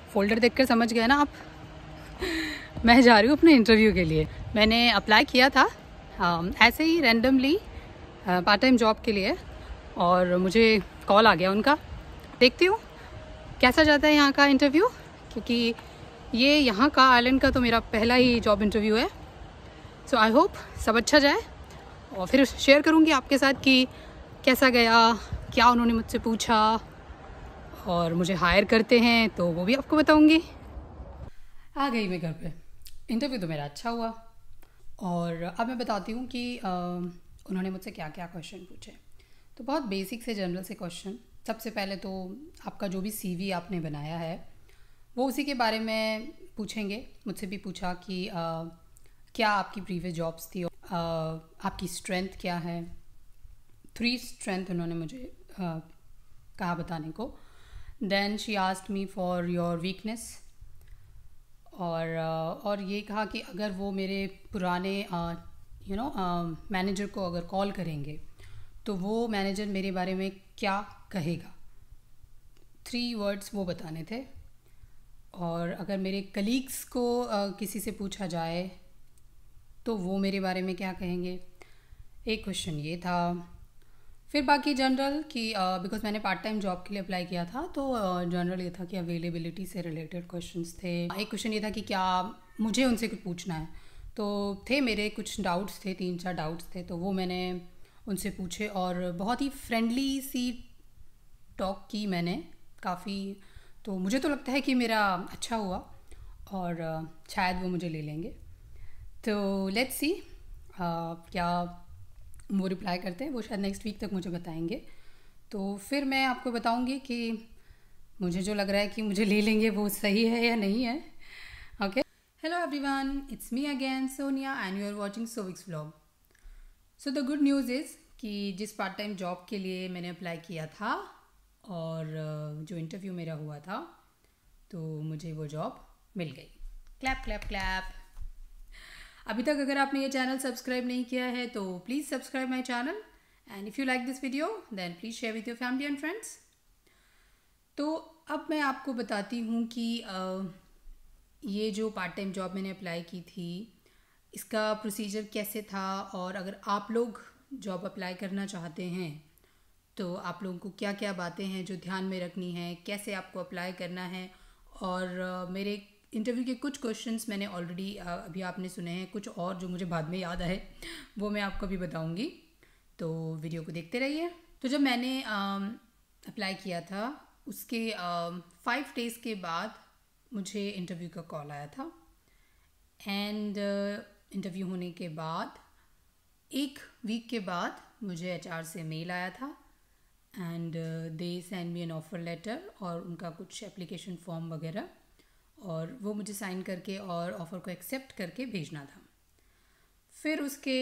Folder देखकर समझ गए ना आप। मैं जा रही हूँ अपने इंटरव्यू के लिए। मैंने अप्लाई किया था ऐसे ही रैंडमली पार्ट टाइम जॉब के लिए, और मुझे कॉल आ गया उनका। देखती हूँ कैसा जाता है यहाँ का इंटरव्यू, क्योंकि ये यहाँ का आइलैंड का तो मेरा पहला ही जॉब इंटरव्यू है। सो आई होप सब अच्छा जाए, और फिर शेयर करूँगी आपके साथ कि कैसा गया, क्या उन्होंने मुझसे पूछा, और मुझे हायर करते हैं तो वो भी आपको बताऊँगी। आ गई मैं घर पे। इंटरव्यू तो मेरा अच्छा हुआ, और अब मैं बताती हूँ कि उन्होंने मुझसे क्या क्या क्वेश्चन पूछे। तो बहुत बेसिक से जनरल से क्वेश्चन। सबसे पहले तो आपका जो भी सीवी आपने बनाया है वो उसी के बारे में पूछेंगे। मुझसे भी पूछा कि क्या आपकी प्रीवियस जॉब्स थी, आपकी स्ट्रेंथ क्या है। 3 स्ट्रेंथ उन्होंने मुझे कहा बताने को। Then she asked me for your weakness, और ये कहा कि अगर वो मेरे पुराने मैनेजर को अगर कॉल करेंगे तो वो मैनेजर मेरे बारे में क्या कहेगा। 3 वर्ड्स वो बताने थे। और अगर मेरे कलीग्स को किसी से पूछा जाए तो वो मेरे बारे में क्या कहेंगे। एक क्वेश्चन ये था। फिर बाकी जनरल कि बिकॉज मैंने पार्ट टाइम जॉब के लिए अप्लाई किया था, तो जनरल ये था कि अवेलेबिलिटी से रिलेटेड क्वेश्चंस थे। एक क्वेश्चन ये था कि क्या मुझे उनसे कुछ पूछना है, तो थे मेरे कुछ डाउट्स थे, 3-4 डाउट्स थे, तो वो मैंने उनसे पूछे, और बहुत ही फ्रेंडली सी टॉक की मैंने काफ़ी। तो मुझे तो लगता है कि मेरा अच्छा हुआ, और शायद वो मुझे ले लेंगे। तो लेट्स सी क्या वो रिप्लाई करते हैं। वो शायद नेक्स्ट वीक तक मुझे बताएंगे, तो फिर मैं आपको बताऊंगी कि मुझे जो लग रहा है कि मुझे ले लेंगे वो सही है या नहीं है। Okay, hello everyone, it's me again Sonia and you are watching Sovik's vlog. So the good news is कि जिस पार्ट टाइम जॉब के लिए मैंने अप्लाई किया था और जो इंटरव्यू मेरा हुआ था, तो मुझे वो जॉब मिल गई। Clap clap clap. अभी तक अगर आपने ये चैनल सब्सक्राइब नहीं किया है तो please subscribe my channel, and if you like this video then please share with your family and friends. तो अब मैं आपको बताती हूँ कि ये जो पार्ट टाइम जॉब मैंने अप्लाई की थी इसका प्रोसीजर कैसे था, और अगर आप लोग जॉब अप्लाई करना चाहते हैं तो आप लोगों को क्या क्या बातें हैं जो ध्यान में रखनी है, कैसे आपको अप्लाई करना है। और मेरे इंटरव्यू के कुछ क्वेश्चंस मैंने ऑलरेडी अभी आपने सुने हैं, कुछ और जो मुझे बाद में याद आए वो मैं आपको भी बताऊंगी, तो वीडियो को देखते रहिए। तो जब मैंने अप्लाई किया था उसके 5 डेज़ के बाद मुझे इंटरव्यू का कॉल आया था, एंड इंटरव्यू होने के बाद 1 वीक के बाद मुझे एचआर से मेल आया था, and they send me an offer letter और उनका कुछ एप्लीकेशन फॉर्म वगैरह, और वो मुझे साइन करके और ऑफ़र को एक्सेप्ट करके भेजना था। फिर उसके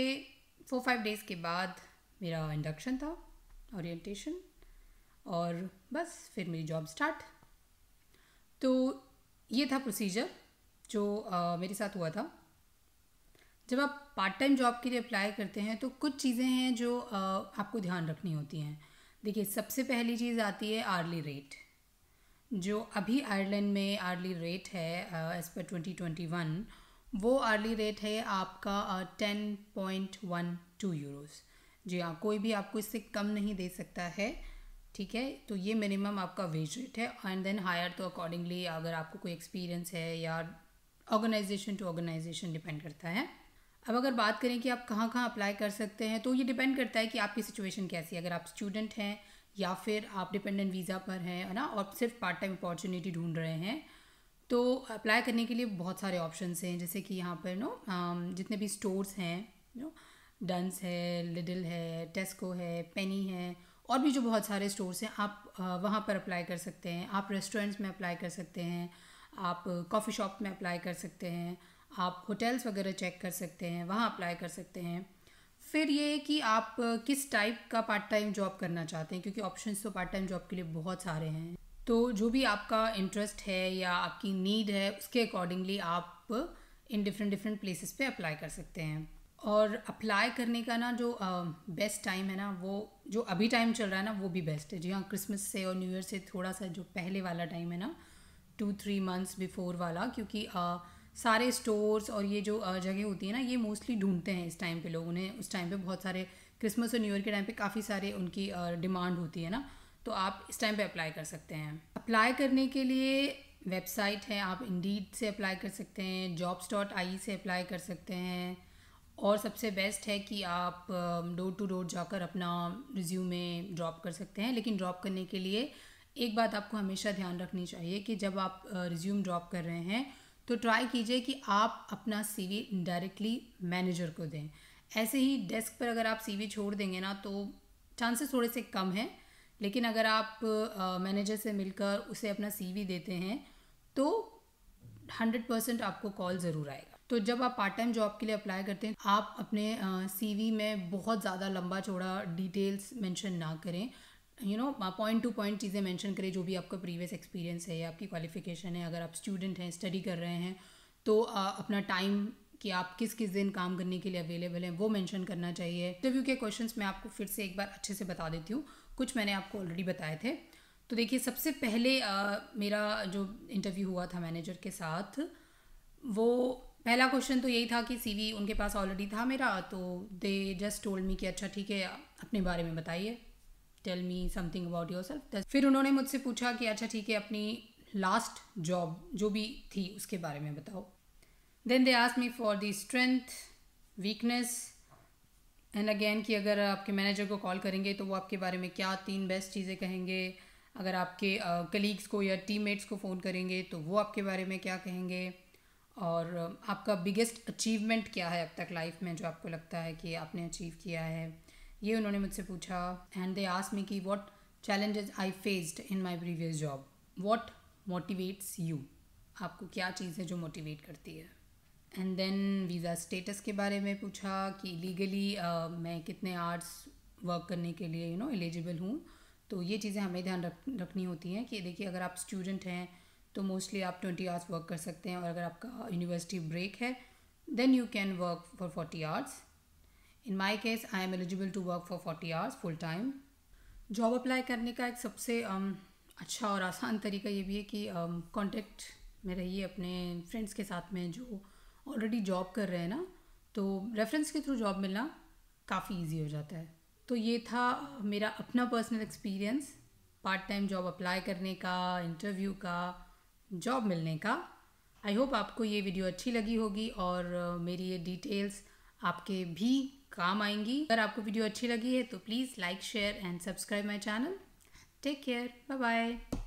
4-5 डेज़ के बाद मेरा इंडक्शन था, ओरिएंटेशन, और बस फिर मेरी जॉब स्टार्ट। तो ये था प्रोसीजर जो मेरे साथ हुआ था। जब आप पार्ट टाइम जॉब के लिए अप्लाई करते हैं तो कुछ चीज़ें हैं जो आपको ध्यान रखनी होती हैं। देखिए, सबसे पहली चीज़ आती है आर्ली रेट। जो अभी आयरलैंड में आर्ली रेट है एज़ पर 2021, वो आर्ली रेट है आपका 10.12 यूरोज़। जी हाँ, कोई भी आपको इससे कम नहीं दे सकता है, ठीक है। तो ये मिनिमम आपका वेज रेट है, एंड देन हायर तो अकॉर्डिंगली अगर आपको कोई एक्सपीरियंस है या ऑर्गेनाइजेशन टू ऑर्गेनाइजेशन डिपेंड करता है। अब अगर बात करें कि आप कहाँ कहाँ अप्लाई कर सकते हैं, तो ये डिपेंड करता है कि आपकी सिचुएशन कैसी है। अगर आप स्टूडेंट हैं या फिर आप डिपेंडेंट वीज़ा पर हैं, है ना, और सिर्फ पार्ट टाइम अपॉर्चुनिटी ढूंढ रहे हैं, तो अप्लाई करने के लिए बहुत सारे ऑप्शंस हैं। जैसे कि यहाँ पर जितने भी स्टोर्स हैं, डंस है, लिडल है, टेस्को है, पेनी है, और भी जो बहुत सारे स्टोर्स हैं, आप वहाँ पर अप्लाई कर सकते हैं। आप रेस्टोरेंट्स में अप्लाई कर सकते हैं, आप कॉफ़ी शॉप में अप्लाई कर सकते हैं, आप होटल्स वगैरह चेक कर सकते हैं, वहाँ अप्लाई कर सकते हैं। फिर ये कि आप किस टाइप का पार्ट टाइम जॉब करना चाहते हैं, क्योंकि ऑप्शंस तो पार्ट टाइम जॉब के लिए बहुत सारे हैं। तो जो भी आपका इंटरेस्ट है या आपकी नीड है उसके अकॉर्डिंगली आप इन डिफरेंट प्लेसेस पे अप्लाई कर सकते हैं। और अप्लाई करने का ना जो बेस्ट टाइम है ना, वो जो अभी टाइम चल रहा है ना, वो भी बेस्ट है। जी हाँ, क्रिसमस से और न्यू ईयर से थोड़ा सा जो पहले वाला टाइम है ना, 2-3 मंथ्स बिफोर वाला, क्योंकि सारे स्टोर्स और ये जो जगह होती है ना, ये मोस्टली ढूंढते हैं इस टाइम पे लोग उन्हें। उस टाइम पे बहुत सारे क्रिसमस और न्यू ईयर के टाइम पे काफ़ी सारे उनकी डिमांड होती है ना, तो आप इस टाइम पे अप्लाई कर सकते हैं। अप्लाई करने के लिए वेबसाइट है, आप इंडीड से अप्लाई कर सकते हैं, jobs.ie से अप्लाई कर सकते हैं, और सबसे बेस्ट है कि आप डोर टू डोर जाकर अपना रिज्यूमे ड्रॉप कर सकते हैं। लेकिन ड्रॉप करने के लिए एक बात आपको हमेशा ध्यान रखनी चाहिए कि जब आप रिज्यूम ड्रॉप कर रहे हैं तो ट्राई कीजिए कि आप अपना सीवी डायरेक्टली मैनेजर को दें। ऐसे ही डेस्क पर अगर आप सीवी छोड़ देंगे ना तो चांसेस थोड़े से कम हैं, लेकिन अगर आप मैनेजर से मिलकर उसे अपना सीवी देते हैं तो 100% आपको कॉल ज़रूर आएगा। तो जब आप पार्ट टाइम जॉब के लिए अप्लाई करते हैं, आप अपने सीवी में बहुत ज़्यादा लंबा चौड़ा डिटेल्स मेंशन ना करें। पॉइंट टू पॉइंट चीज़ें मेंशन करें, जो भी आपका प्रीवियस एक्सपीरियंस है या आपकी क्वालिफिकेशन है। अगर आप स्टूडेंट हैं, स्टडी कर रहे हैं, तो अपना टाइम कि आप किस किस दिन काम करने के लिए अवेलेबल हैं वो मेंशन करना चाहिए। इंटरव्यू के क्वेश्चंस मैं आपको फिर से एक बार अच्छे से बता देती हूँ, कुछ मैंने आपको ऑलरेडी बताए थे। तो देखिए, सबसे पहले मेरा जो इंटरव्यू हुआ था मैनेजर के साथ, वो पहला क्वेश्चन तो यही था कि सीवी उनके पास ऑलरेडी था मेरा, तो दे जस्ट टोल्ड मी कि अच्छा ठीक है, अपने बारे में बताइए, tell me something about yourself. फिर उन्होंने मुझसे पूछा कि अच्छा ठीक है, अपनी लास्ट जॉब जो भी थी उसके बारे में बताओ। Then they asked me for the strength, weakness and again कि अगर आपके मैनेजर को कॉल करेंगे तो वो आपके बारे में क्या 3 बेस्ट चीज़ें कहेंगे। अगर आपके कलीग्स को या टीममेट्स को फ़ोन करेंगे तो वो आपके बारे में क्या कहेंगे, और आपका बिगेस्ट अचीवमेंट क्या है अब तक लाइफ में, जो आपको लगता है कि आपने अचीव किया है, ये उन्होंने मुझसे पूछा। एंड दे आस्क्ड मी कि what challenges I faced in my previous job, what motivates you, आपको क्या चीज़ है जो मोटिवेट करती है। एंड देन वीज़ा स्टेटस के बारे में पूछा कि लीगली मैं कितने आवर्स वर्क करने के लिए एलिजिबल हूँ। तो ये चीज़ें हमें ध्यान रखनी होती हैं कि देखिए, अगर आप स्टूडेंट हैं तो मोस्टली आप 20 आवर्स वर्क कर सकते हैं, और अगर आपका यूनिवर्सिटी ब्रेक है then you can work for 40 hours. In my case I am eligible to work for 40 hours full time. Job apply करने का एक सबसे अच्छा और आसान तरीका ये भी है कि कांटेक्ट में रहिए अपने फ्रेंड्स के साथ में जो ऑलरेडी जॉब कर रहे हैं ना, तो रेफरेंस के थ्रू जॉब मिलना काफ़ी इजी हो जाता है। तो ये था मेरा अपना personal experience part time job apply करने का, इंटरव्यू का, जॉब मिलने का। आई होप आपको ये वीडियो अच्छी लगी होगी और मेरी ये डिटेल्स आपके भी काम आएंगी। अगर आपको वीडियो अच्छी लगी है तो please like, share and subscribe my channel. Take care, bye bye.